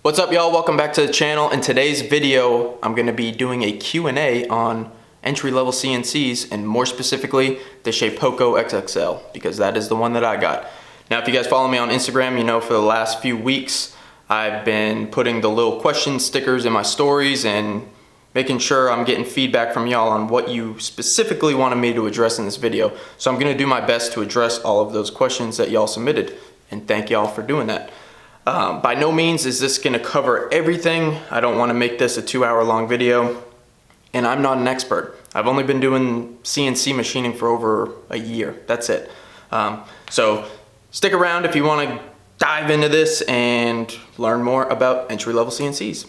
What's up, y'all? Welcome back to the channel. In today's video, I'm going to be doing a Q&A on entry-level CNCs, and more specifically, the Shapeoko XXL, because that is the one that I got. Now, if you guys follow me on Instagram, you know for the last few weeks, I've been putting the little question stickers in my stories and making sure I'm getting feedback from y'all on what you specifically wanted me to address in this video. So I'm going to do my best to address all of those questions that y'all submitted, and thank y'all for doing that. By no means is this going to cover everything. I don't want to make this a 2-hour long video, and I'm not an expert. I've only been doing CNC machining for over a year. That's it. So stick around if you want to dive into this and learn more about entry-level CNCs.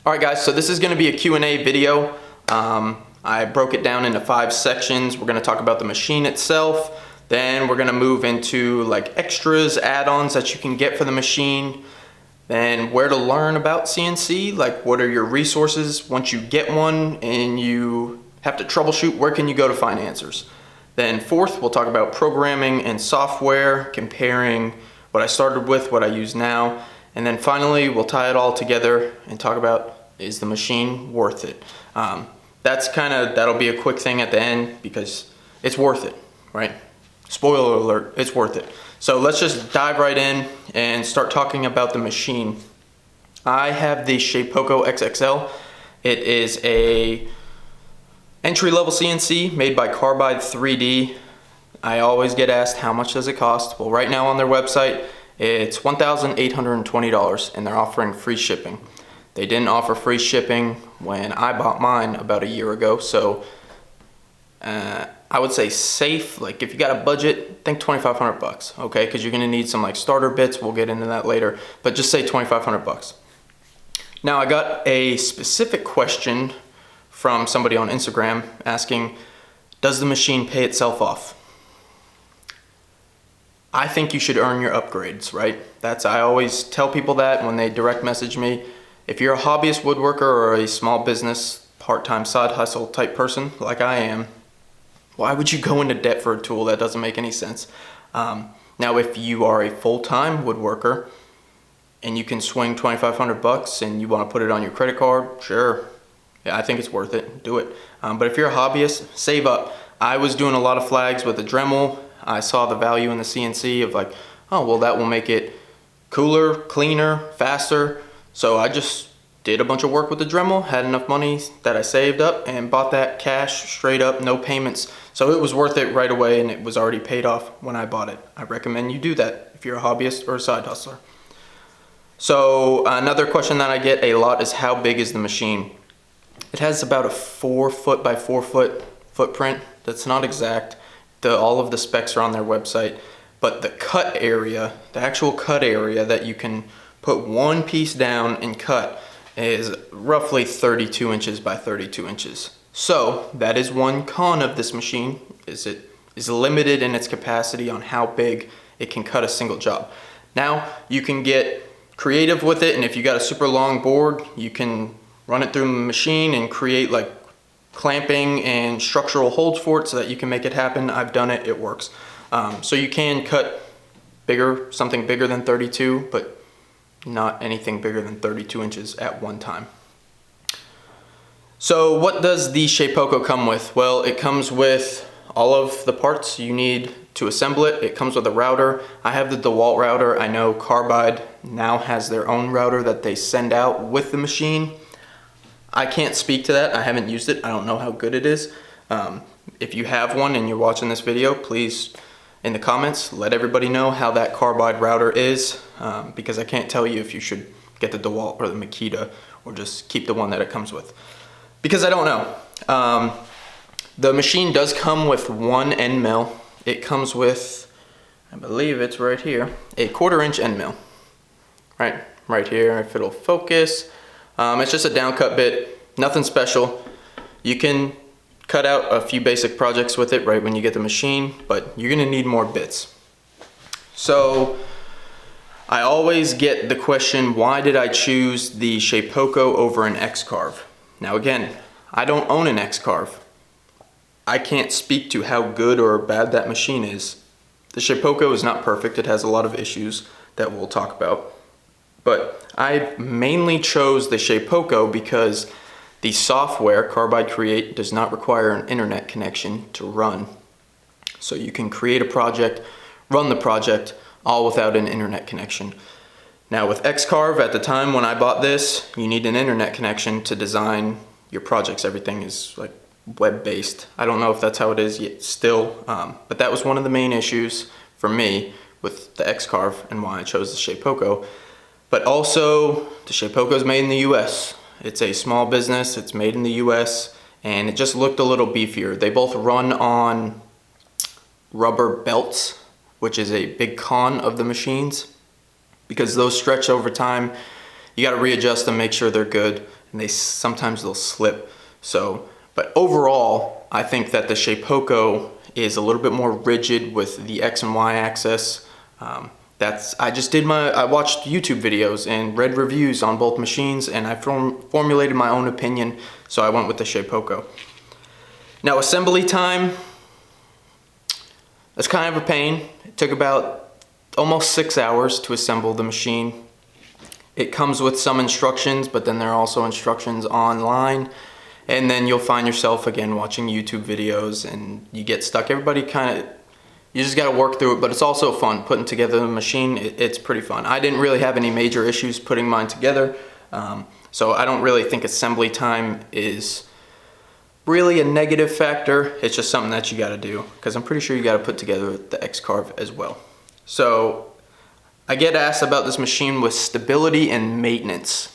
Alright guys, so this is going to be a Q&A video. I broke it down into 5 sections. We're going to talk about the machine itself, then we're going to move into like extras, add-ons that you can get for the machine, then where to learn about CNC, like what are your resources once you get one and you have to troubleshoot, where can you go to find answers. Then fourth, we'll talk about programming and software, comparing what I started with, what I use now, and then finally we'll tie it all together and talk about, is the machine worth it? That'll be a quick thing at the end because it's worth it, right? Spoiler alert, it's worth it. So let's just dive right in and start talking about the machine. I have the Shapeoko XXL. It is a entry-level CNC made by Carbide 3D. I always get asked, how much does it cost? Well, right now on their website, it's $1,820 and they're offering free shipping. They didn't offer free shipping when I bought mine about a year ago, so I would say safe, like if you got a budget, think 2,500 bucks, okay? Because you're gonna need some like starter bits, we'll get into that later, but just say 2,500 bucks. Now I got a specific question from somebody on Instagram asking, does the machine pay itself off? I think you should earn your upgrades, right? I always tell people that when they direct message me. If you're a hobbyist woodworker or a small business, part-time side hustle type person like I am, why would you go into debt for a tool that doesn't make any sense? Now, if you are a full-time woodworker and you can swing 2,500 bucks and you want to put it on your credit card, sure. Yeah, I think it's worth it. Do it. But if you're a hobbyist, save up. I was doing a lot of flags with a Dremel. I saw the value in the CNC of like, oh, well, that will make it cooler, cleaner, faster. So I just did a bunch of work with the Dremel, had enough money that I saved up and bought that cash straight up, no payments. So it was worth it right away and it was already paid off when I bought it. I recommend you do that if you're a hobbyist or a side hustler. So another question that I get a lot is, how big is the machine? It has about a 4 foot by 4 foot footprint. That's not exact. All of the specs are on their website, but the cut area, the actual cut area that you can put one piece down and cut is roughly 32 inches by 32 inches. So that is one con of this machine, is it is limited in its capacity on how big it can cut a single job. Now you can get creative with it, and if you got a super long board, you can run it through the machine and create like clamping and structural holds for it so that you can make it happen. I've done it, it works. So you can cut bigger, something bigger than 32, but not anything bigger than 32 inches at one time. So what does the Shapeoko come with? Well, it comes with all of the parts you need to assemble it. It comes with a router. I have the DeWalt router. I know Carbide now has their own router that they send out with the machine. I can't speak to that. I haven't used it. I don't know how good it is. If you have one and you're watching this video, please in the comments let everybody know how that Carbide router is, because I can't tell you if you should get the DeWalt or the Makita or just keep the one that it comes with, because I don't know. The machine does come with one end mill. It comes with, I believe it's right here, a 1/4 inch end mill. Right here, if it'll focus. It's just a downcut bit, nothing special. You can cut out a few basic projects with it right when you get the machine, but you're gonna need more bits. So I always get the question, why did I choose the Shapeoko over an X-Carve? Now again, I don't own an X-Carve. I can't speak to how good or bad that machine is. The Shapeoko is not perfect. It has a lot of issues that we'll talk about. But I mainly chose the Shapeoko because the software, Carbide Create, does not require an internet connection to run. So you can create a project, run the project, all without an internet connection. Now with Xcarve, at the time when I bought this, you need an internet connection to design your projects. Everything is like web-based. I don't know if that's how it is yet still, but that was one of the main issues for me with the Xcarve and why I chose the Shapeoko. But also, the Shapeoko is made in the US. It's a small business, it's made in the US, and it just looked a little beefier. They both run on rubber belts, which is a big con of the machines, because those stretch over time. You gotta readjust them, make sure they're good, and sometimes they'll slip. But overall, I think that the Shapeoko is a little bit more rigid with the X and Y axis. I watched YouTube videos and read reviews on both machines, and I formulated my own opinion, so I went with the Shapeoko. Now assembly time, that's kind of a pain. It took about almost 6 hours to assemble the machine. It comes with some instructions, but then there are also instructions online. And then you'll find yourself again watching YouTube videos and you get stuck. You just gotta work through it, but it's also fun putting together the machine. It's pretty fun. I didn't really have any major issues putting mine together. So I don't really think assembly time is really a negative factor. It's just something that you gotta do, because I'm pretty sure you gotta put together the Xcarve as well. So I get asked about this machine with stability and maintenance.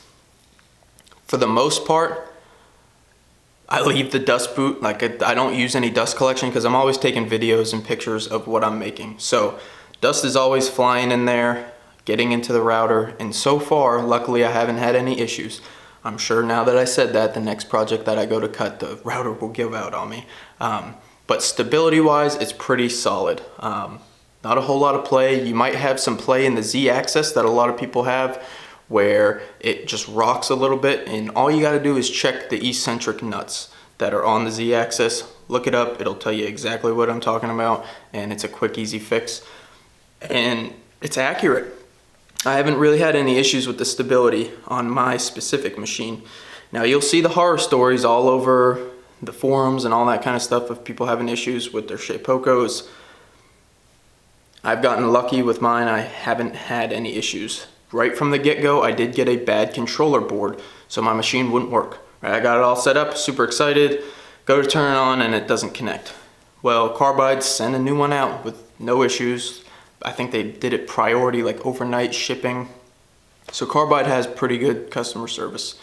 For the most part, I leave the dust boot, I don't use any dust collection because I'm always taking videos and pictures of what I'm making. So dust is always flying in there, getting into the router, and so far, luckily I haven't had any issues. I'm sure now that I said that, the next project that I go to cut, the router will give out on me. But stability wise, it's pretty solid. Not a whole lot of play. You might have some play in the Z-axis that a lot of people have, where it just rocks a little bit, and all you gotta do is check the eccentric nuts that are on the Z-axis. Look it up, it'll tell you exactly what I'm talking about, and it's a quick, easy fix. And it's accurate. I haven't really had any issues with the stability on my specific machine. Now you'll see the horror stories all over the forums and all that kind of stuff of people having issues with their Shapeokos. I've gotten lucky with mine, I haven't had any issues. Right from the get-go, I did get a bad controller board, so my machine wouldn't work. Right, I got it all set up, super excited, go to turn it on and it doesn't connect. Well, Carbide sent a new one out with no issues. I think they did it priority, like overnight shipping. So Carbide has pretty good customer service.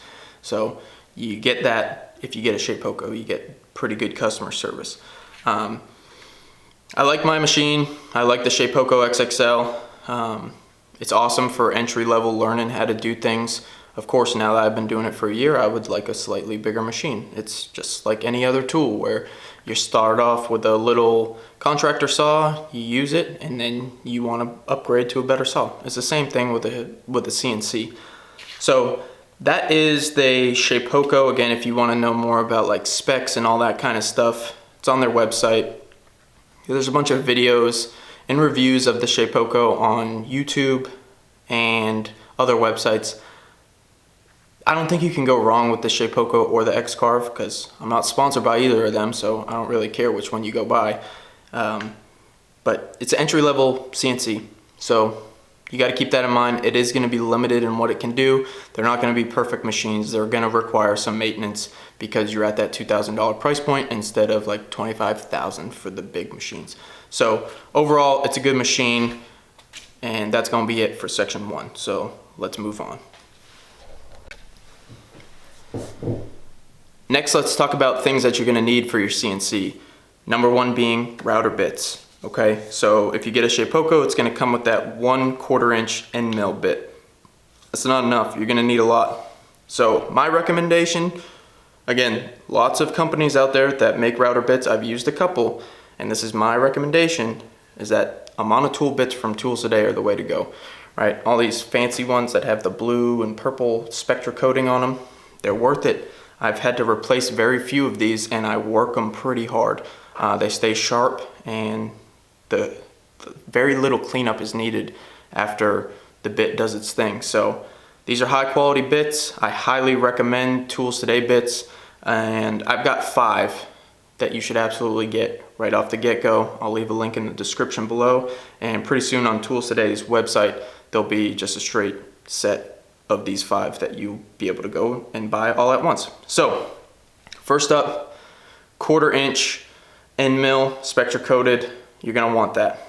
So you get that if you get a Shapeoko, you get pretty good customer service. I like my machine. I like the Shapeoko XXL. It's awesome for entry-level learning how to do things. Of course, now that I've been doing it for a year, I would like a slightly bigger machine. It's just like any other tool where you start off with a little contractor saw, you use it, and then you want to upgrade to a better saw. It's the same thing with the CNC. So that is the Shapeoko. Again, if you want to know more about like specs and all that kind of stuff, it's on their website. There's a bunch of videos and reviews of the Shapeoko on YouTube and other websites. I don't think you can go wrong with the Shapeoko or the Xcarve, because I'm not sponsored by either of them, so I don't really care which one you go buy. But it's an entry-level CNC, so you got to keep that in mind. It is going to be limited in what it can do. They're not going to be perfect machines. They're going to require some maintenance because you're at that $2,000 price point instead of like $25,000 for the big machines. So overall, it's a good machine, and that's going to be it for section 1. So let's move on. Next, let's talk about things that you're going to need for your CNC. Number 1 being router bits. Okay, so if you get a Shapeoko, it's going to come with that 1/4 inch end mill bit. That's not enough. You're going to need a lot. So my recommendation, again, lots of companies out there that make router bits. I've used a couple, and this is my recommendation, is that a monotool bits from Tools Today are the way to go. Right? All these fancy ones that have the blue and purple Spectra coating on them, they're worth it. I've had to replace very few of these, and I work them pretty hard. They stay sharp, and the very little cleanup is needed after the bit does its thing. So these are high quality bits. I highly recommend Tools Today bits, and I've got 5 that you should absolutely get right off the get-go. I'll leave a link in the description below, and pretty soon on Tools Today's website there'll be just a straight set of these 5 that you'll be able to go and buy all at once. So first up, 1/4 inch end mill, spectra coated. You're gonna want that.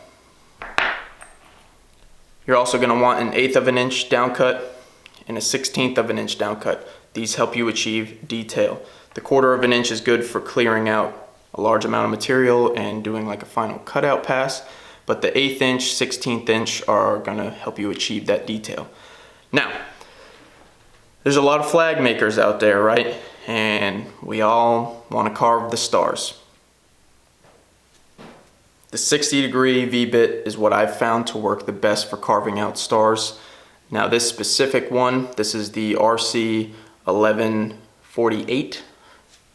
You're also gonna want an 1/8 of an inch down cut and a 1/16 of an inch down cut. These help you achieve detail. The 1/4 of an inch is good for clearing out a large amount of material and doing like a final cutout pass, but the 1/8 inch, 1/16 inch are gonna help you achieve that detail. Now, there's a lot of flag makers out there, right? And we all wanna carve the stars. The 60-degree V-bit is what I've found to work the best for carving out stars. Now this specific one, this is the RC 1148.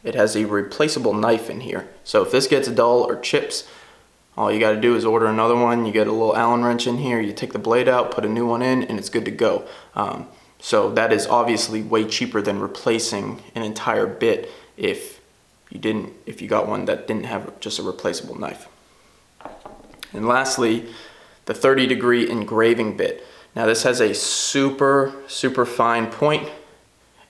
It has a replaceable knife in here. So if this gets dull or chips, all you gotta do is order another one. You get a little Allen wrench in here, you take the blade out, put a new one in, and it's good to go. So that is obviously way cheaper than replacing an entire bit if you got one that didn't have just a replaceable knife. And lastly, the 30-degree engraving bit. Now this has a super fine point,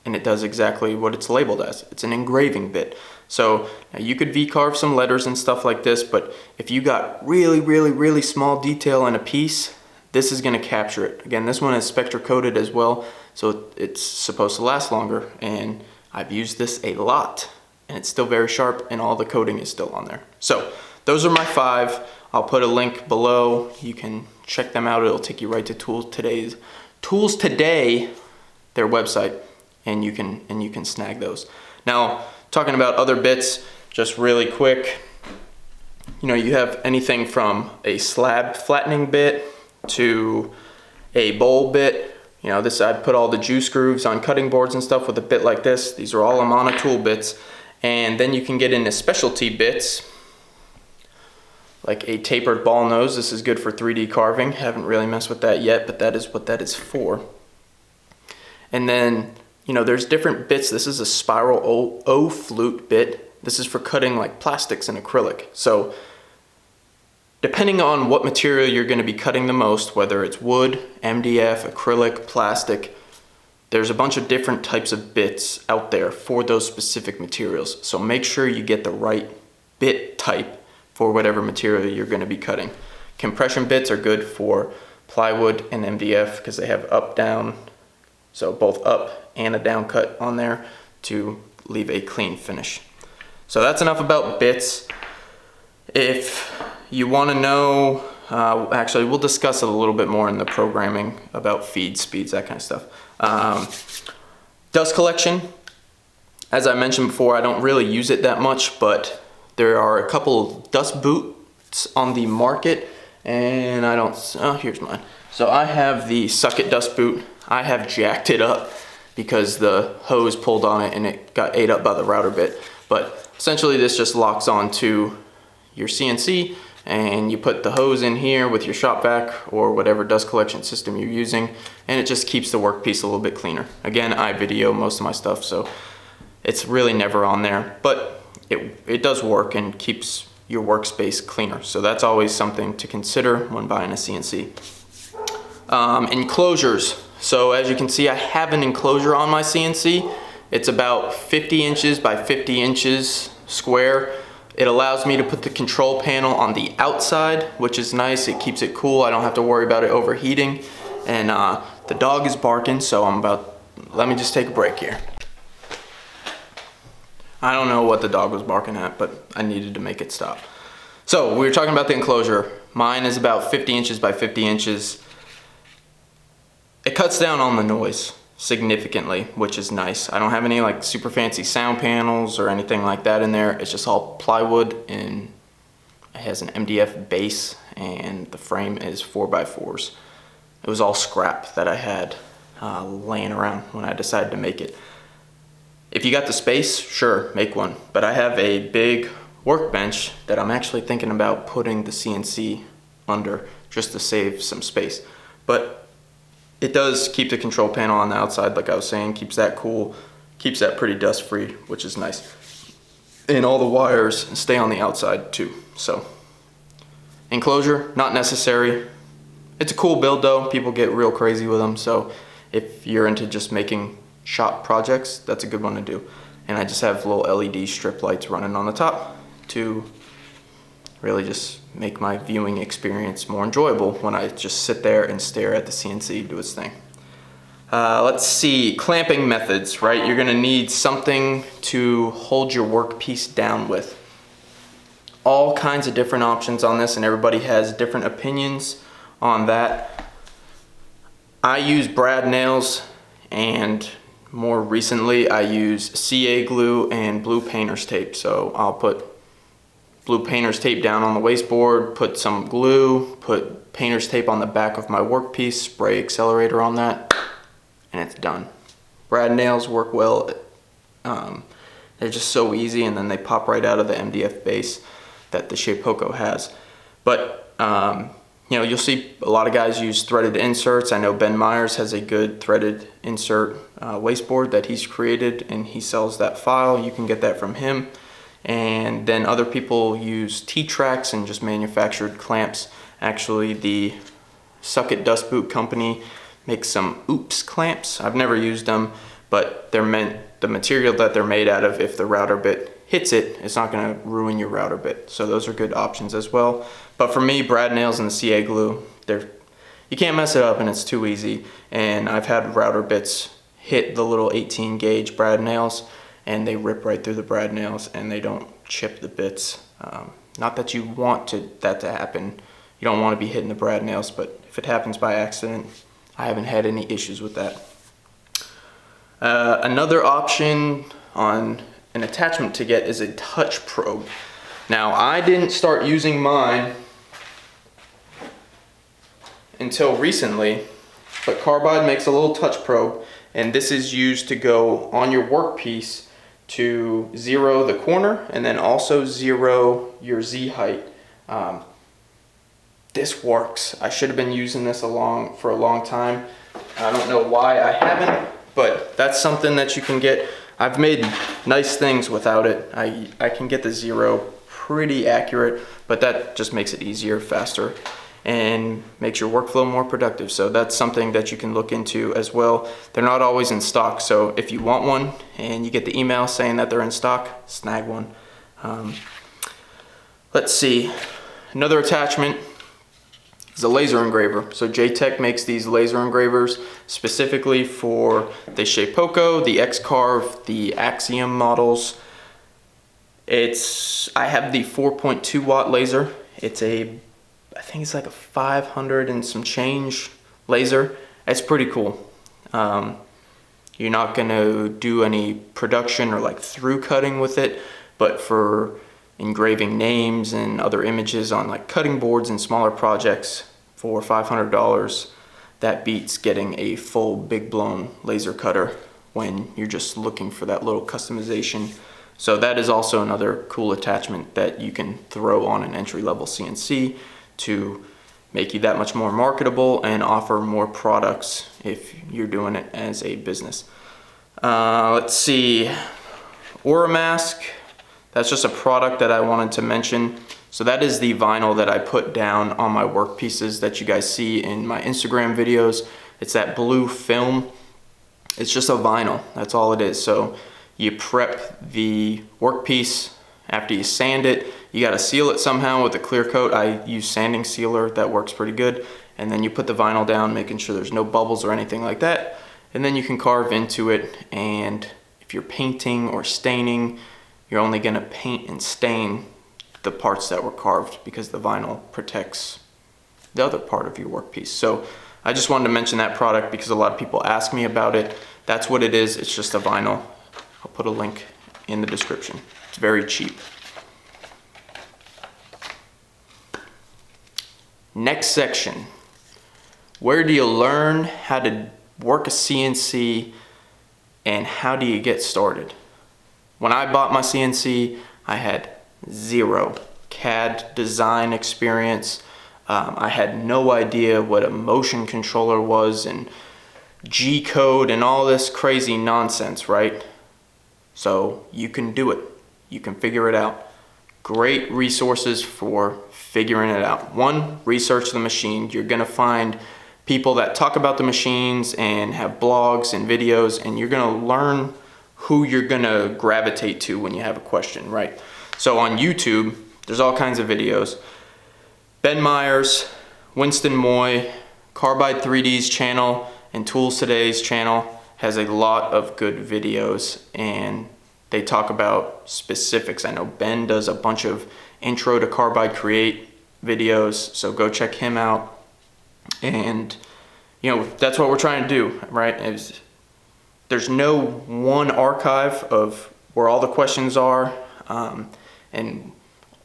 and it does exactly what it's labeled as. It's an engraving bit. So now you could V-carve some letters and stuff like this, but if you got really small detail in a piece, this is gonna capture it. Again, this one is spectra coated as well, so it's supposed to last longer, and I've used this a lot, and it's still very sharp, and all the coating is still on there. So those are my 5. I'll put a link below. You can check them out. It'll take you right to Tools Today, their website, and you can snag those. Now, talking about other bits, just really quick. You know, you have anything from a slab flattening bit to a bowl bit. You know, this, I put all the juice grooves on cutting boards and stuff with a bit like this. These are all Amana tool bits. And then you can get into specialty bits, like a tapered ball nose. This is good for 3D carving. Haven't really messed with that yet, but that is what that is for. And then, you know, there's different bits. This is a spiral O flute bit. This is for cutting like plastics and acrylic. So depending on what material you're gonna be cutting the most, whether it's wood, MDF, acrylic, plastic, there's a bunch of different types of bits out there for those specific materials. So make sure you get the right bit type for whatever material you're gonna be cutting. Compression bits are good for plywood and MDF because they have up, down, so both up and a down cut on there to leave a clean finish. So that's enough about bits. If you wanna know, actually we'll discuss it a little bit more in the programming about feed speeds, that kind of stuff. Dust collection, as I mentioned before, I don't really use it that much, but there are a couple dust boots on the market, and I don't, oh, here's mine. So I have the Suck It dust boot. I have jacked it up because the hose pulled on it and it got ate up by the router bit. But essentially this just locks onto your CNC, and you put the hose in here with your shop vac or whatever dust collection system you're using, and it just keeps the workpiece a little bit cleaner. Again, I video most of my stuff, so it's really never on there, but it does work and keeps your workspace cleaner. So that's always something to consider when buying a CNC. Enclosures. So as you can see, I have an enclosure on my CNC. It's about 50 inches by 50 inches square. It allows me to put the control panel on the outside, which is nice. It keeps it cool. I don't have to worry about it overheating. And the dog is barking, so let me just take a break here. I don't know what the dog was barking at, but I needed to make it stop. So we were talking about the enclosure. Mine is about 50 inches by 50 inches. It cuts down on the noise significantly, which is nice. I don't have any like super fancy sound panels or anything like that in there. It's just all plywood, and it has an MDF base, and the frame is 4x4s. It was all scrap that I had laying around when I decided to make it. If you got the space, sure, make one. But I have a big workbench that I'm actually thinking about putting the CNC under just to save some space. But it does keep the control panel on the outside, like I was saying, keeps that cool, keeps that pretty dust free, which is nice. And all the wires stay on the outside too. So enclosure, not necessary. It's a cool build though. People get real crazy with them. So if you're into just making shop projects, that's a good one to do. And I just have little LED strip lights running on the top to really just make my viewing experience more enjoyable when I just sit there and stare at the CNC do its thing. Let's see, clamping methods, right? You're gonna need something to hold your workpiece down with. All kinds of different options on this, and everybody has different opinions on that. I use brad nails, and more recently I use CA glue and blue painter's tape. So I'll put blue painter's tape down on the wasteboard, put some glue, put painter's tape on the back of my workpiece, spray accelerator on that, and it's done. Brad nails work well. They're just so easy, and then they pop right out of the MDF base that the Shapeoko has. But you know, you'll see a lot of guys use threaded inserts. I know Ben Myers has a good threaded insert wasteboard that he's created, and he sells that file. You can get that from him. And then other people use T-tracks and just manufactured clamps. Actually, the Suck It Dust Boot company makes some Oops clamps. I've never used them, but they're meant, the material that they're made out of, if the router bit hits it, it's not gonna ruin your router bit. So those are good options as well. But for me, brad nails and the CA glue, you can't mess it up, and it's too easy. And I've had router bits hit the little 18 gauge brad nails, and they rip right through the brad nails, and they don't chip the bits. Not that you want that to happen. You don't want to be hitting the brad nails, but if it happens by accident, I haven't had any issues with that. Another option on an attachment to get is a touch probe. Now, I didn't start using mine until recently, but Carbide makes a little touch probe, and this is used to go on your workpiece to zero the corner and then also zero your Z height. This works. I should have been using this for a long time. I don't know why I haven't, but that's something that you can get. I've made nice things without it. I can get the zero pretty accurate, but that just makes it easier, faster, and makes your workflow more productive. So that's something that you can look into as well. They're not always in stock, so if you want one and you get the email saying that they're in stock, snag one. Let's see, another attachment is a laser engraver. So J-Tech makes these laser engravers specifically for the Shapeoko, the X-Carve, the Axiom models. I have the 4.2 watt laser. I think it's like a 500 and some change laser. It's pretty cool. You're not gonna do any production or like through cutting with it, but for engraving names and other images on like cutting boards and smaller projects for $500, that beats getting a full big blown laser cutter when you're just looking for that little customization. So that is also another cool attachment that you can throw on an entry-level CNC to make you that much more marketable and offer more products if you're doing it as a business. Let's see, Aura Mask. That's just a product that I wanted to mention. So that is the vinyl that I put down on my workpieces that you guys see in my Instagram videos. It's that blue film. It's just a vinyl, that's all it is. So you prep the workpiece. After you sand it, you gotta seal it somehow with a clear coat. I use sanding sealer, that works pretty good. And then you put the vinyl down, making sure there's no bubbles or anything like that. And then you can carve into it. And if you're painting or staining, you're only gonna paint and stain the parts that were carved because the vinyl protects the other part of your workpiece. So I just wanted to mention that product because a lot of people ask me about it. That's what it is, it's just a vinyl. I'll put a link in the description. It's very cheap. Next section, where do you learn how to work a CNC and how do you get started? When I bought my CNC, I had zero CAD design experience. I had no idea what a motion controller was and G code and all this crazy nonsense, right? So you can do it. You can figure it out. Great resources for figuring it out. One, research the machine. You're gonna find people that talk about the machines and have blogs and videos, and you're gonna learn who you're gonna gravitate to when you have a question, right? So on YouTube, there's all kinds of videos. Ben Myers, Winston Moy, Carbide 3D's channel, and Tools Today's channel has a lot of good videos, and they talk about specifics. I know Ben does a bunch of intro to Carbide Create videos, so go check him out. And you know, that's what we're trying to do, right? There's no one archive of where all the questions are, and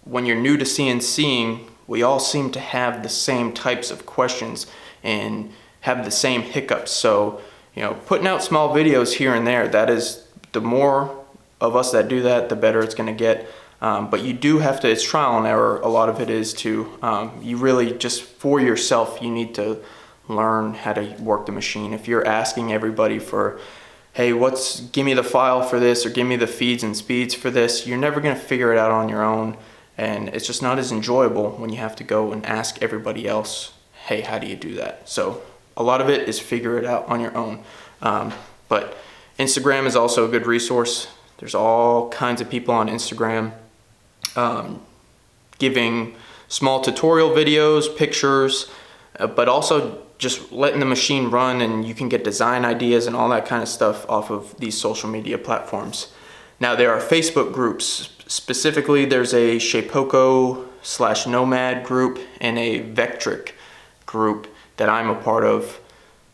when you're new to CNCing, we all seem to have the same types of questions and have the same hiccups. So, you know, putting out small videos here and there, that is, the more of us that do that, the better it's gonna get. But you do have to, it's trial and error, a lot of it is too. You really, just for yourself, you need to learn how to work the machine. If you're asking everybody for, hey, give me the file for this, or give me the feeds and speeds for this, you're never gonna figure it out on your own. And it's just not as enjoyable when you have to go and ask everybody else, hey, how do you do that? So a lot of it is figure it out on your own. But Instagram is also a good resource. There's all kinds of people on Instagram giving small tutorial videos, pictures, but also just letting the machine run, and you can get design ideas and all that kind of stuff off of these social media platforms. Now there are Facebook groups. Specifically, there's a Shapeoko/Nomad group and a Vectric group that I'm a part of,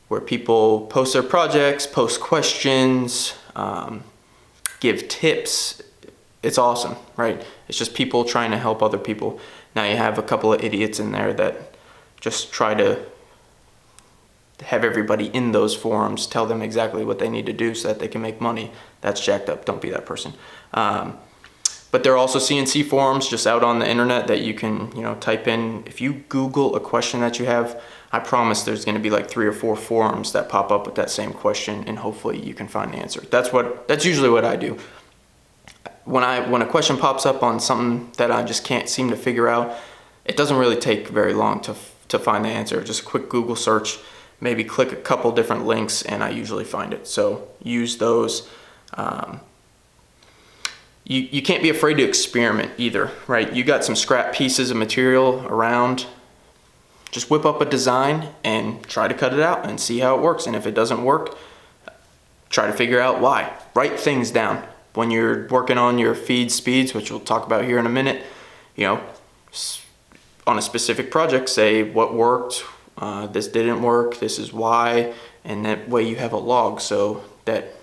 where people post their projects, post questions, give tips. It's awesome, right? It's just people trying to help other people. Now you have a couple of idiots in there that just try to have everybody in those forums tell them exactly what they need to do so that they can make money. That's jacked up. Don't be that person. But there are also CNC forums just out on the internet that you can, you know, type in. If you Google a question that you have, I promise there's going to be like 3 or 4 forums that pop up with that same question, and hopefully you can find the answer. That's usually what I do. When a question pops up on something that I just can't seem to figure out, it doesn't really take very long to find the answer. Just a quick Google search, maybe click a couple different links, and I usually find it. So use those. You can't be afraid to experiment either, right? You got some scrap pieces of material around, just whip up a design and try to cut it out and see how it works. And if it doesn't work, try to figure out why. Write things down. When you're working on your feed speeds, which we'll talk about here in a minute, you know, on a specific project, say what worked, this didn't work, this is why, and that way you have a log, so that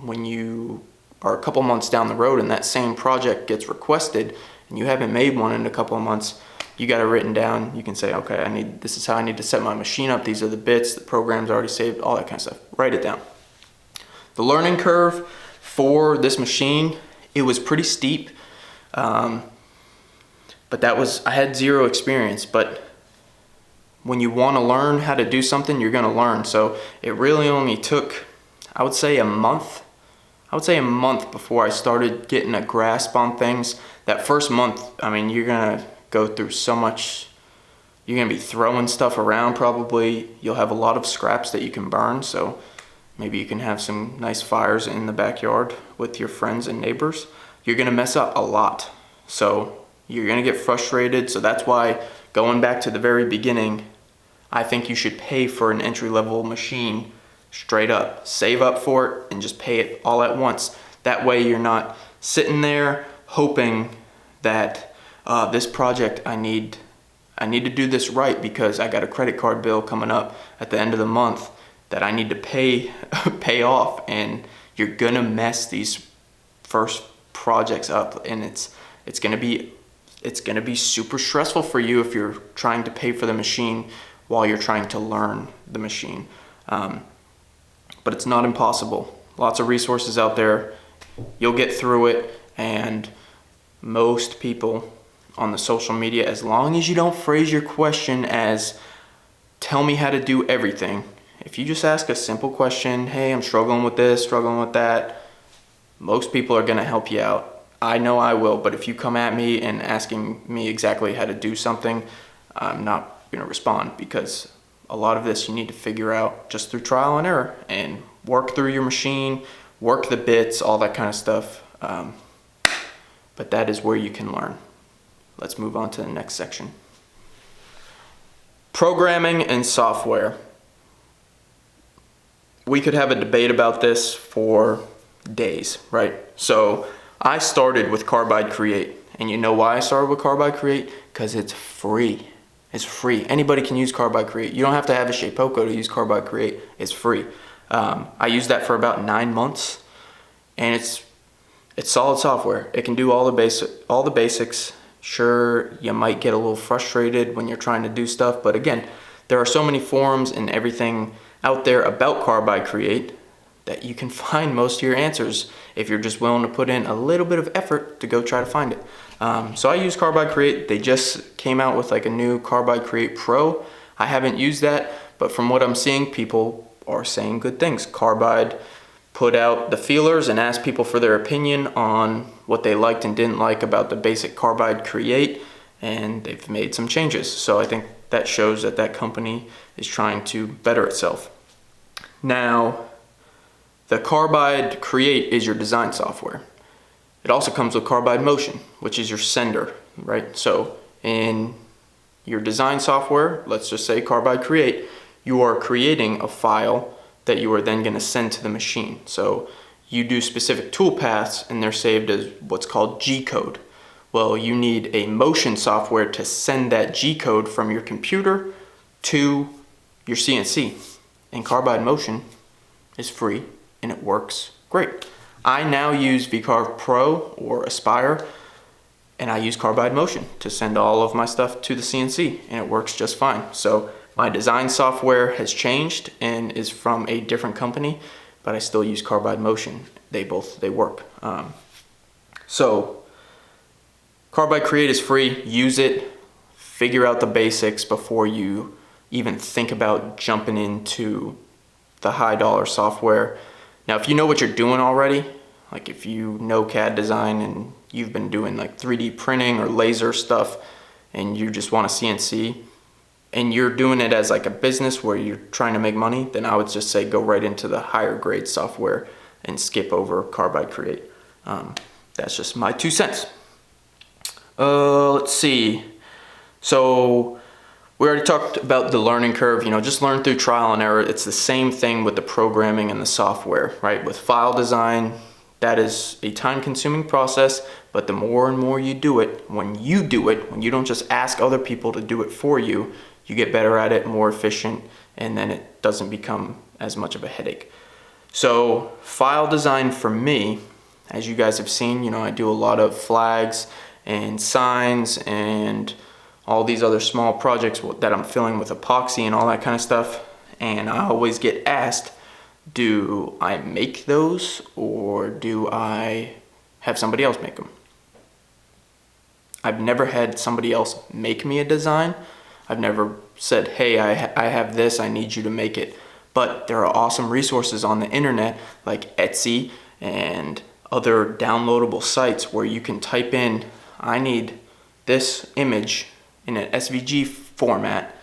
when you are a couple months down the road and that same project gets requested and you haven't made one in a couple of months, you got it written down. You can say, okay, this is how I need to set my machine up. These are the bits, the program's already saved, all that kind of stuff. Write it down. The learning curve for this machine, it was pretty steep, but I had zero experience. But when you want to learn how to do something, you're going to learn. So it really only took, I would say a month before I started getting a grasp on things. That first month, I mean, you're gonna go through so much. You're gonna be throwing stuff around probably. You'll have a lot of scraps that you can burn, so maybe you can have some nice fires in the backyard with your friends and neighbors. You're gonna mess up a lot, so you're gonna get frustrated. So that's why, going back to the very beginning, I think you should pay for an entry-level machine straight up. Save up for it and just pay it all at once. That way you're not sitting there hoping that this project, I need to do this right because I got a credit card bill coming up at the end of the month that I need to pay off, and you're gonna mess these first projects up, and it's gonna be super stressful for you if you're trying to pay for the machine while you're trying to learn the machine. But it's not impossible. Lots of resources out there. You'll get through it, and most people on the social media, as long as you don't phrase your question as, tell me how to do everything. If you just ask a simple question, hey, I'm struggling with this, struggling with that, most people are gonna help you out. I know I will, but if you come at me and asking me exactly how to do something, I'm not gonna respond, because a lot of this you need to figure out just through trial and error and work through your machine, work the bits, all that kind of stuff. But that is where you can learn. Let's move on to the next section. Programming and software. We could have a debate about this for days, right? So I started with Carbide Create. And you know why I started with Carbide Create? Because it's free. It's free. Anybody can use Carbide Create. You don't have to have a Shapeoko to use Carbide Create. It's free. I used that for about 9 months, and it's solid software. It can do all the basics. Sure, you might get a little frustrated when you're trying to do stuff, but again, there are so many forums and everything out there about Carbide Create that you can find most of your answers if you're just willing to put in a little bit of effort to go try to find it. So I use Carbide Create. They just came out with like a new Carbide Create Pro. I haven't used that, but from what I'm seeing, people are saying good things. Carbide put out the feelers and asked people for their opinion on what they liked and didn't like about the basic Carbide Create, and they've made some changes. So I think that shows that that company is trying to better itself. Now, the Carbide Create is your design software. It also comes with Carbide Motion, which is your sender, right? So in your design software, let's just say Carbide Create, you are creating a file that you are then going to send to the machine. So you do specific tool paths and they're saved as what's called G code. Well, you need a motion software to send that G code from your computer to your CNC. And Carbide Motion is free and it works great. I now use VCarve Pro or Aspire, and I use Carbide Motion to send all of my stuff to the CNC, and it works just fine. So my design software has changed and is from a different company, but I still use Carbide Motion. They work. So Carbide Create is free. Use it. Figure out the basics before you even think about jumping into the high dollar software. Now, if you know what you're doing already, like if you know CAD design and you've been doing like 3D printing or laser stuff and you just want a CNC, and you're doing it as like a business where you're trying to make money, then I would just say go right into the higher grade software and skip over Carbide Create. That's just my 2 cents. Let's see. So we already talked about the learning curve, just learn through trial and error. It's the same thing with the programming and the software, right? With file design, that is a time-consuming process, but the more and more you do it, when you don't just ask other people to do it for you, you get better at it, more efficient, and then it doesn't become as much of a headache. So file design for me, as you guys have seen, I do a lot of flags and signs and all these other small projects that I'm filling with epoxy and all that kind of stuff. And I always get asked, do I make those or do I have somebody else make them? I've never had somebody else make me a design. I've never said, hey, I have this, I need you to make it. But there are awesome resources on the internet like Etsy and other downloadable sites where you can type in, I need this image in an SVG format.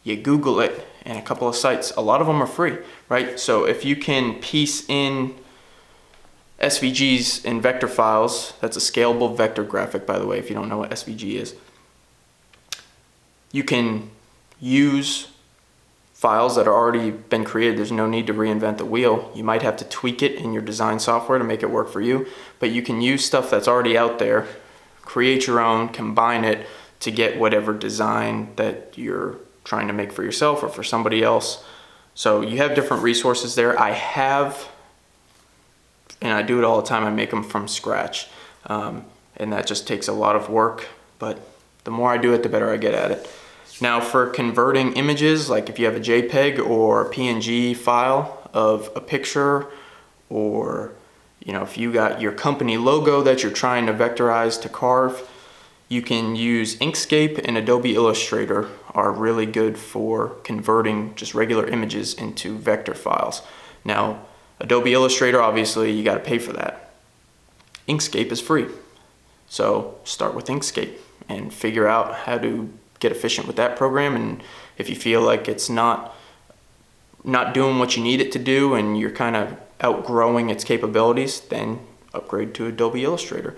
You Google it and a couple of sites, a lot of them are free, right? So if you can piece in SVGs in vector files, that's a scalable vector graphic, by the way, if you don't know what SVG is. You can use files that are already been created. There's no need to reinvent the wheel. You might have to tweak it in your design software to make it work for you, but you can use stuff that's already out there, create your own, combine it to get whatever design that you're trying to make for yourself or for somebody else. So you have different resources there. I have, and I do it all the time, I make them from scratch. And that just takes a lot of work, but the more I do it, the better I get at it. Now for converting images, like if you have a JPEG or PNG file of a picture or You know, if you got your company logo that you're trying to vectorize to carve, you can use Inkscape and Adobe Illustrator are really good for converting just regular images into vector files. Now, Adobe Illustrator, obviously, you got to pay for that. Inkscape is free. So start with Inkscape and figure out how to get efficient with that program. And if you feel like it's not doing what you need it to do and you're kind of outgrowing its capabilities, then upgrade to Adobe Illustrator.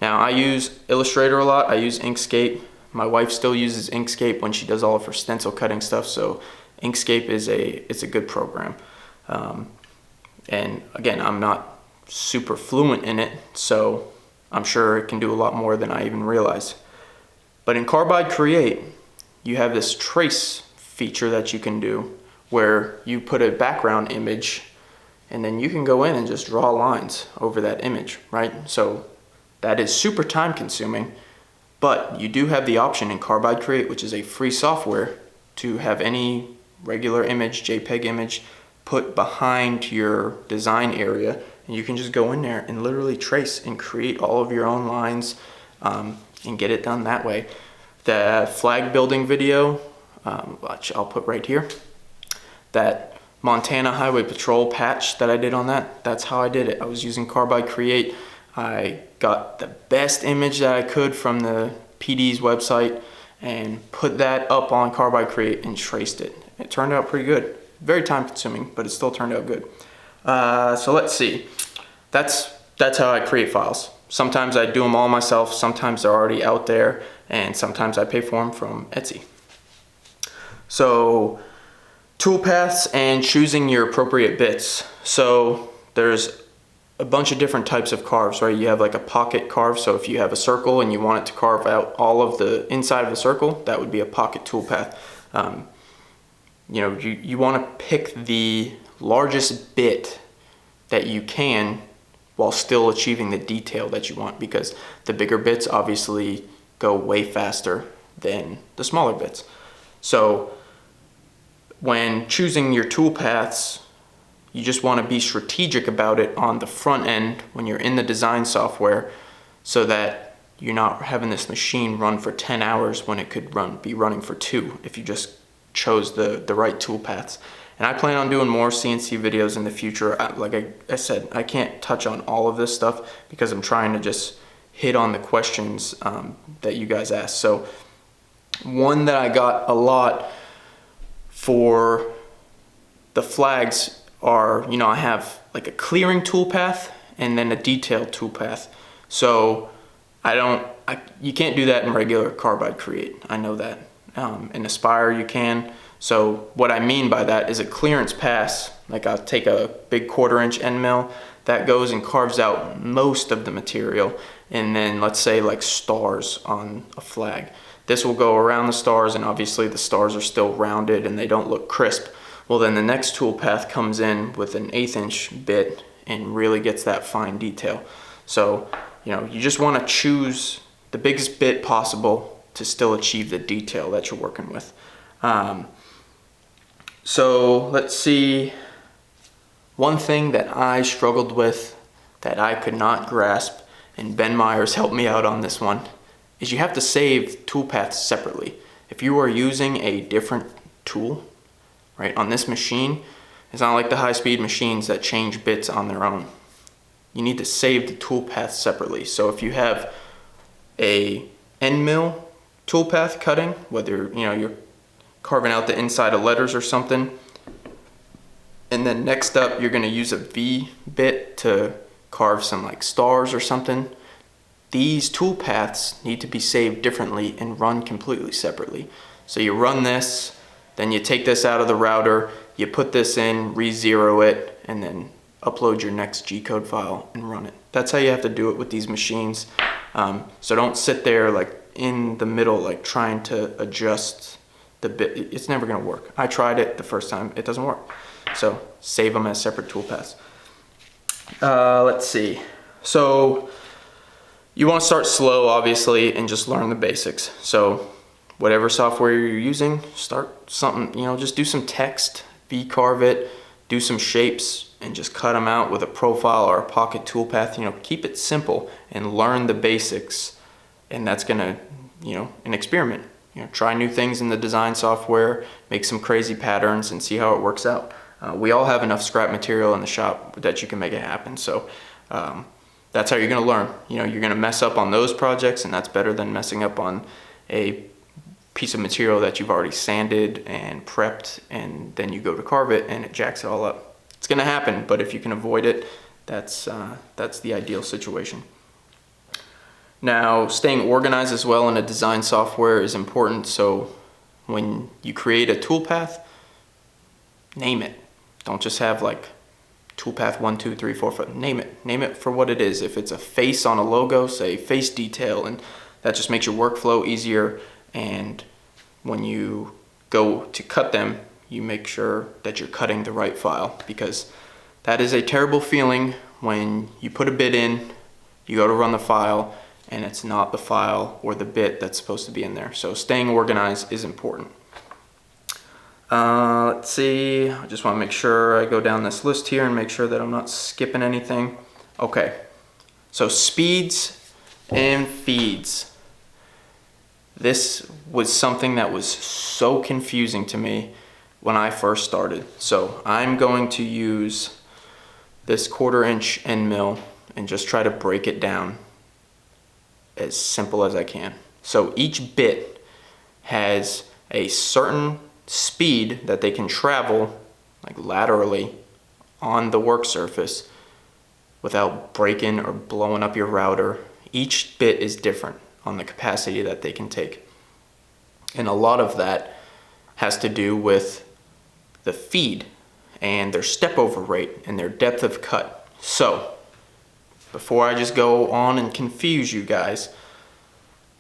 Now, I use Illustrator a lot. I use Inkscape. My wife still uses Inkscape when she does all of her stencil cutting stuff. So Inkscape is a good program. And again, I'm not super fluent in it, so I'm sure it can do a lot more than I even realized. But in Carbide Create, you have this trace feature that you can do where you put a background image and then you can go in and just draw lines over that image, right? So that is super time consuming, but you do have the option in Carbide Create, which is a free software, to have any regular image, JPEG image, put behind your design area, and you can just go in there and literally trace and create all of your own lines and get it done that way. The flag building video, which I'll put right here, that Montana Highway Patrol patch that I did on that, that's how I did it. I was using Carbide Create. I got the best image that I could from the PD's website and put that up on Carbide Create and traced it. It turned out pretty good. Very time consuming, but it still turned out good. So let's see. That's how I create files. Sometimes I do them all myself, sometimes they're already out there, and sometimes I pay for them from Etsy. So toolpaths and choosing your appropriate bits. So there's a bunch of different types of carves, right? You have like a pocket carve, so if you have a circle and you want it to carve out all of the inside of the circle, that would be a pocket toolpath. You know, you want to pick the largest bit that you can while still achieving the detail that you want, because the bigger bits obviously go way faster than the smaller bits. So when choosing your toolpaths, you just want to be strategic about it on the front end when you're in the design software, so that you're not having this machine run for 10 hours when it could be running for 2 if you just chose the right toolpaths. And I plan on doing more CNC videos in the future. Like I said, I can't touch on all of this stuff because I'm trying to just hit on the questions that you guys asked. So one that I got a lot for the flags are, you know, I have like a clearing toolpath and then a detailed toolpath. So you can't do that in regular Carbide Create. I know that. In Aspire you can. So what I mean by that is a clearance pass, like I'll take a big 1/4 inch end mill that goes and carves out most of the material, and then let's say like stars on a flag. This will go around the stars, and obviously the stars are still rounded and they don't look crisp. Well, then the next toolpath comes in with an 1/8 inch bit and really gets that fine detail. So, you know, you just want to choose the biggest bit possible to still achieve the detail that you're working with. So let's see, one thing that I struggled with that I could not grasp, and Ben Myers helped me out on this one, is you have to save toolpaths separately. If you are using a different tool, right, on this machine, it's not like the high-speed machines that change bits on their own. You need to save the toolpath separately. So if you have a end mill toolpath cutting, whether you're carving out the inside of letters or something, and then next up you're going to use a V bit to carve some like stars or something, these toolpaths need to be saved differently and run completely separately. So you run this, then you take this out of the router, you put this in, re-zero it, and then upload your next G-code file and run it. That's how you have to do it with these machines. So don't sit there like in the middle like trying to adjust the bit. It's never going to work. I tried it the first time, it doesn't work. So save them as separate toolpaths. Let's see. So you want to start slow, obviously, and just learn the basics. So whatever software you're using, start something, just do some text, V-carve it, do some shapes, and just cut them out with a profile or a pocket toolpath. You know, keep it simple and learn the basics, and that's gonna, you know, an experiment. You know, try new things in the design software, make some crazy patterns and see how it works out. We all have enough scrap material in the shop that you can make it happen. So that's how you're gonna learn. You know, you're gonna mess up on those projects, and that's better than messing up on a piece of material that you've already sanded and prepped, and then you go to carve it and it jacks it all up. It's gonna happen, but if you can avoid it, that's the ideal situation. Now, staying organized as well in a design software is important. So when you create a toolpath, name it. Don't just have like toolpath 1, 2, 3, 4, 5. Name it. Name it for what it is. If it's a face on a logo, say face detail, and that just makes your workflow easier. And when you go to cut them, you make sure that you're cutting the right file, because that is a terrible feeling when you put a bit in, you go to run the file, and it's not the file or the bit that's supposed to be in there. So staying organized is important. Let's see, I just want to make sure I go down this list here and make sure that I'm not skipping anything. Okay, so speeds and feeds. This was something that was so confusing to me when I first started. So I'm going to use this 1/4 inch end mill and just try to break it down as simple as I can. So each bit has a certain speed that they can travel, like laterally, on the work surface without breaking or blowing up your router. Each bit is different on the capacity that they can take. And a lot of that has to do with the feed and their step over rate and their depth of cut. So before I just go on and confuse you guys,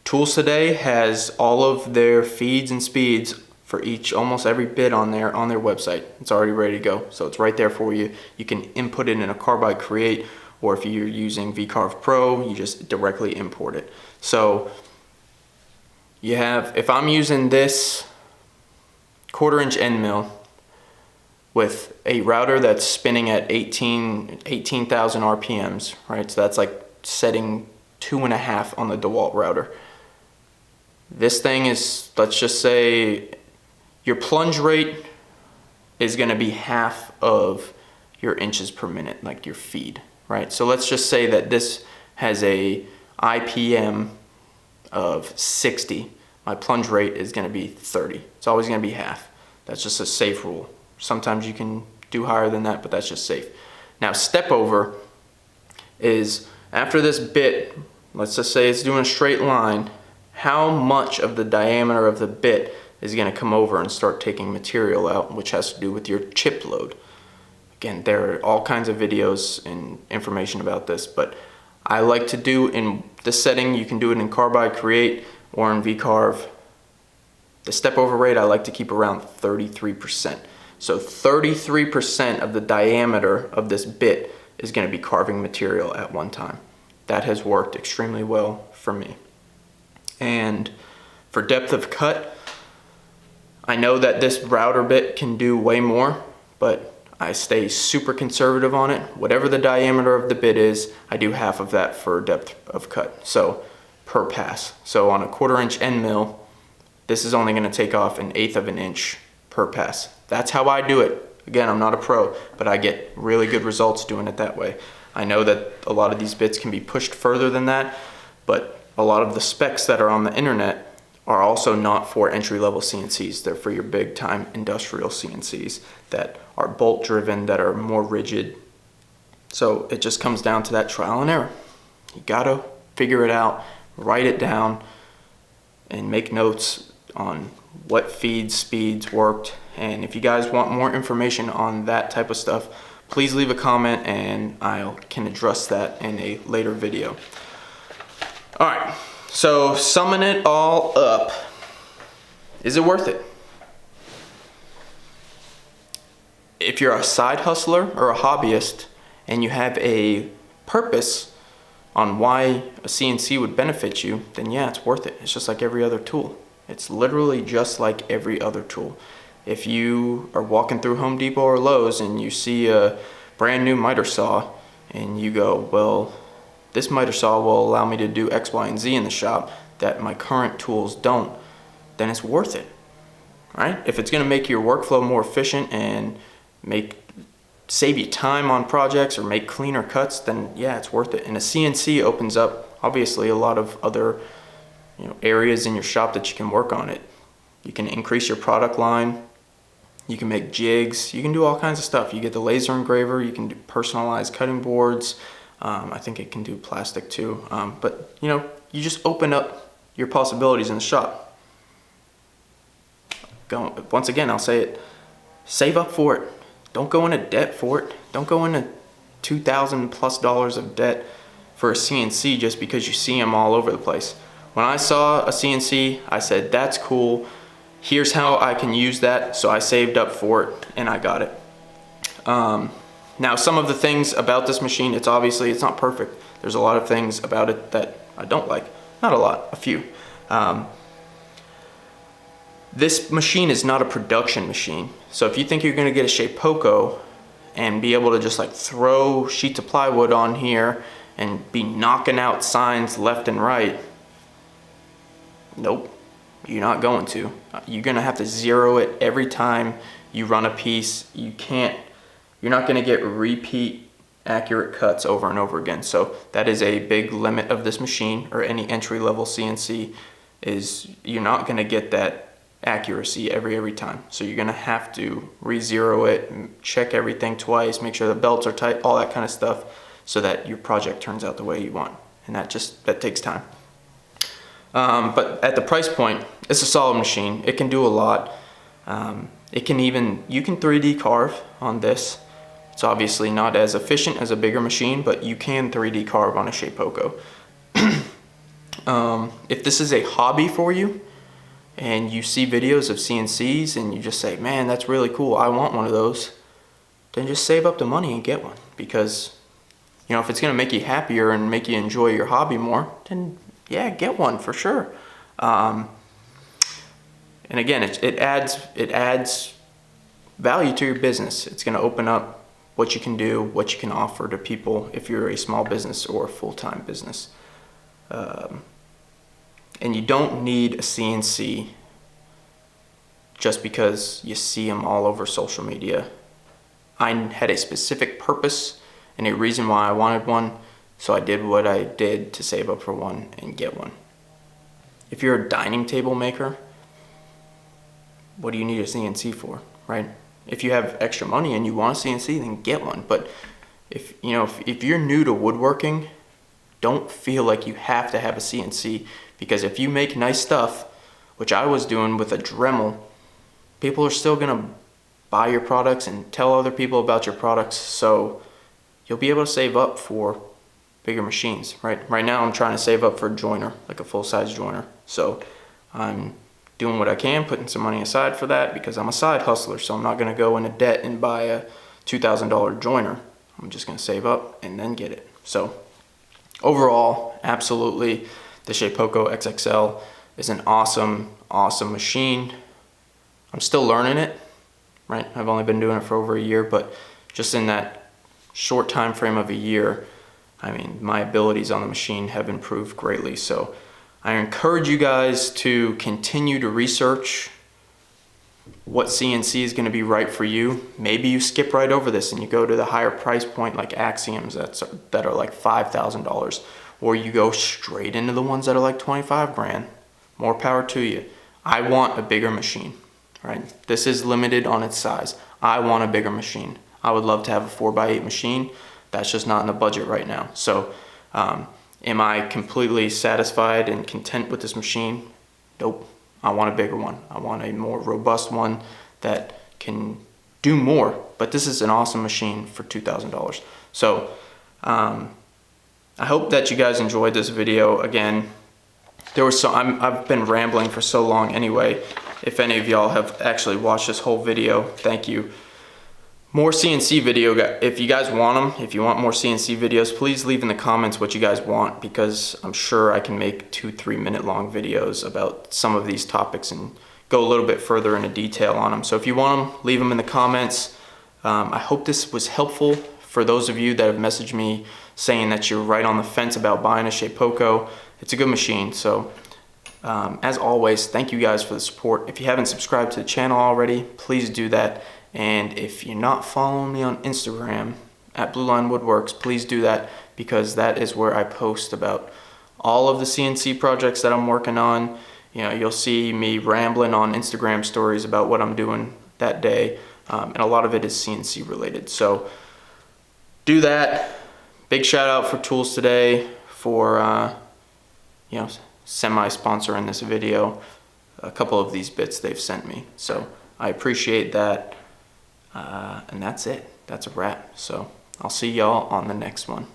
Tools Today has all of their feeds and speeds for almost every bit on their website. It's already ready to go, so it's right there for you. You can input it in a Carbide Create, or if you're using VCarve Pro, you just directly import it. So you have, if I'm using this 1/4 inch end mill with a router that's spinning at 18,000 RPMs, right? So that's like setting 2.5 on the DeWalt router. This thing is, let's just say, your plunge rate is gonna be half of your inches per minute, like your feed, right? So let's just say that this has a IPM of 60. My plunge rate is gonna be 30. It's always gonna be half. That's just a safe rule. Sometimes you can do higher than that, but that's just safe. Now, step over is after this bit, let's just say it's doing a straight line, how much of the diameter of the bit is going to come over and start taking material out, which has to do with your chip load. Again, there are all kinds of videos and information about this, but I like to do in this setting, you can do it in Carbide Create or in VCarve. The step over rate I like to keep around 33%. So 33% of the diameter of this bit is going to be carving material at one time. That has worked extremely well for me. And for depth of cut, I know that this router bit can do way more, but I stay super conservative on it. Whatever the diameter of the bit is, I do half of that for depth of cut, so per pass. So on a 1/4 inch end mill, this is only going to take off 1/8 of an inch per pass. That's how I do it. Again, I'm not a pro, but I get really good results doing it that way. I know that a lot of these bits can be pushed further than that, but a lot of the specs that are on the internet are also not for entry-level CNCs. They're for your big-time industrial CNCs that are bolt-driven, that are more rigid. So it just comes down to that trial and error. You gotta figure it out, write it down, and make notes on what feeds, speeds worked. And if you guys want more information on that type of stuff, please leave a comment and I can address that in a later video. All right, so summing it all up, is it worth it? If you're a side hustler or a hobbyist and you have a purpose on why a CNC would benefit you, then yeah, it's worth it. It's just like every other tool. It's literally just like every other tool. If you are walking through Home Depot or Lowe's and you see a brand new miter saw and you go, well, this miter saw will allow me to do X, Y, and Z in the shop that my current tools don't, then it's worth it, right? If it's gonna make your workflow more efficient and save you time on projects or make cleaner cuts, then yeah, it's worth it. And a CNC opens up obviously a lot of other areas in your shop that you can work on it. You can increase your product line, you can make jigs, you can do all kinds of stuff. You get the laser engraver, you can do personalized cutting boards. I think it can do plastic too. But you just open up your possibilities in the shop. Once again, I'll say it, save up for it. Don't go into debt for it. Don't go into $2,000+ of debt for a CNC just because you see them all over the place. When I saw a CNC, I said, that's cool. Here's how I can use that. So I saved up for it and I got it. Now, some of the things about this machine, it's not perfect. There's a lot of things about it that I don't like. Not a lot, a few. This machine is not a production machine. So if you think you're gonna get a Shapeoko and be able to just like throw sheets of plywood on here and be knocking out signs left and right, nope, you're not going to. You're gonna have to zero it every time you run a piece. You're not gonna get repeat accurate cuts over and over again. So that is a big limit of this machine, or any entry-level CNC, is you're not gonna get that accuracy every time. So you're gonna have to re-zero it, check everything twice, make sure the belts are tight, all that kind of stuff, so that your project turns out the way you want. And that takes time. But at the price point, it's a solid machine. It can do a lot. You can 3D carve on this. It's obviously not as efficient as a bigger machine, but you can 3D carve on a Shapeoko. If this is a hobby for you, and you see videos of CNCs and you just say, man, that's really cool, I want one of those, then just save up the money and get one. Because if it's gonna make you happier and make you enjoy your hobby more, then yeah, get one for sure. And again, it adds value to your business. It's gonna open up what you can do, what you can offer to people if you're a small business or a full-time business. And you don't need a CNC just because you see them all over social media. I had a specific purpose and a reason why I wanted one, so I did what I did to save up for one and get one. If you're a dining table maker, what do you need a CNC for, right? If you have extra money and you want a CNC, then get one. But if you're new to woodworking, don't feel like you have to have a CNC, because if you make nice stuff, which I was doing with a Dremel, people are still gonna buy your products and tell other people about your products, so you'll be able to save up for bigger machines, right? Right now I'm trying to save up for a joiner, like a full-size joiner. So I'm doing what I can, putting some money aside for that, because I'm a side hustler, so I'm not gonna go into debt and buy a $2,000 joiner. I'm just gonna save up and then get it. So overall, absolutely, the Shapeoko XXL is an awesome machine. I'm still learning it, right? I've only been doing it for over a year, but just in that short time frame of a year, I mean, my abilities on the machine have improved greatly. So I encourage you guys to continue to research what CNC is going to be right for you. Maybe you skip right over this and you go to the higher price point like Axioms that are like $5,000, or you go straight into the ones that are like 25 grand. More power to you. I want a bigger machine, right? This is limited on its size. I want a bigger machine. I would love to have a 4x8 machine. That's just not in the budget right now. So am I completely satisfied and content with this machine? Nope. I want a bigger one. I want a more robust one that can do more. But this is an awesome machine for $2,000. So I hope that you guys enjoyed this video. Again, I've been rambling for so long anyway. If any of y'all have actually watched this whole video, thank you. More CNC video, if you guys want them, if you want more CNC videos, please leave in the comments what you guys want, because I'm sure I can make 2-3 minute long videos about some of these topics and go a little bit further into detail on them. So if you want them, leave them in the comments. I hope this was helpful for those of you that have messaged me saying that you're right on the fence about buying a Shapeoko, it's a good machine. So as always, thank you guys for the support. If you haven't subscribed to the channel already, please do that. And if you're not following me on Instagram at Blue Line Woodworks, please do that, because that is where I post about all of the CNC projects that I'm working on. You know, you'll see me rambling on Instagram stories about what I'm doing that day, and a lot of it is CNC related. So do that. Big shout out for Tools Today for you know, semi-sponsoring this video. A couple of these bits they've sent me, so I appreciate that. And that's it. That's a wrap. So I'll see y'all on the next one.